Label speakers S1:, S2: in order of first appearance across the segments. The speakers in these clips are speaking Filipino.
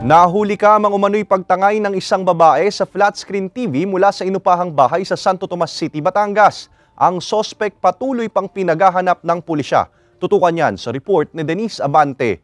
S1: Nahuli ka mang umano'y pagtangay ng isang babae sa flat screen TV mula sa inupahang bahay sa Santo Tomas City, Batangas. Ang sospek patuloy pang pinaghahanap ng pulisya. Tutukan yan sa report ni Denise Abante.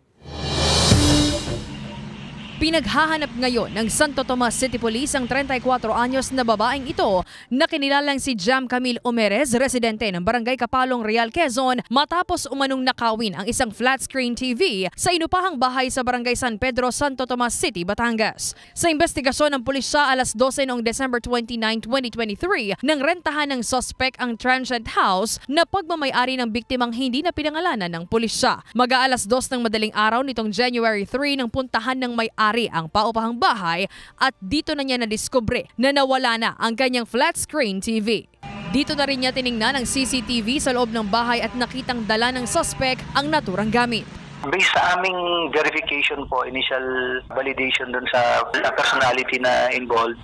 S2: Pinaghahanap ngayon ng Santo Tomas City Police ang 34 anyos na babaeng ito na kinilalang si Jam Camille Omerez, residente ng Barangay Kapalong, Real, Quezon, matapos umanong nakawin ang isang flat screen TV sa inupahang bahay sa Barangay San Pedro, Santo Tomas City, Batangas. Sa investigasyon ng pulisya, alas 12 noong December 29, 2023, nang rentahan ng suspect ang transient house na pagmamayari ng biktimang hindi na pinangalanan ng pulisya. Mag-aalas 2 ng madaling araw nitong January 3 nang puntahan ng may-ari ang paupahang bahay at dito na niya nadiskubre na nawala na ang kanyang flat screen TV. Dito na rin niya tiningnan ang CCTV sa loob ng bahay at nakitang dala ng suspect ang naturang gamit.
S3: Based sa aming verification po, initial validation dun sa personality na involved,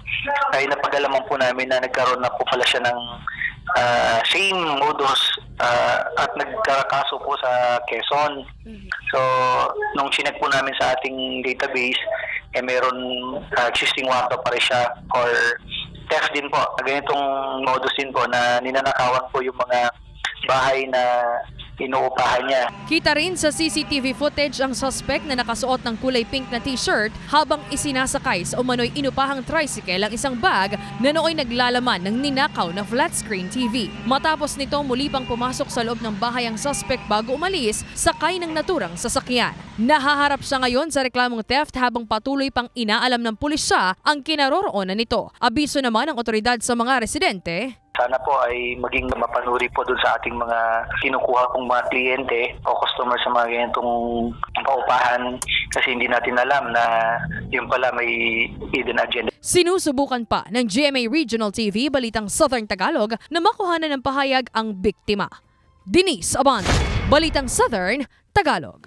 S3: ay napag-alaman po namin na nagkaroon na po pala siya ng same modus at nagkakaso po sa Quezon. So, nung chinek po namin sa ating database, meron existing warrant pa rin siya for theft din po. Ganitong modus din po na ninanakawan po yung mga bahay na inuupahan niya.
S2: Kita rin sa CCTV footage ang suspect na nakasuot ng kulay pink na t-shirt habang isinasakay sa umano'y inupahang tricycle ang isang bag na nooy naglalaman ng ninakaw na flat screen TV. Matapos nito muli pang pumasok sa loob ng bahay ang suspect bago umalis, sakay ng naturang sasakyan. Nahaharap siya ngayon sa reklamong theft habang patuloy pang inaalam ng pulisya ang kinaroroonan nito. Abiso naman ang otoridad sa mga residente.
S3: Sana po ay maging mapanuri po dun sa ating mga kinukuha kong mga kliyente o customer sa mga ganitong paupahan kasi hindi natin alam na yung pala may hidden agenda.
S2: Sinusubukan pa ng GMA Regional TV Balitang Southern Tagalog na makuhanan ng pahayag ang biktima. Denise Abante, Balitang Southern Tagalog.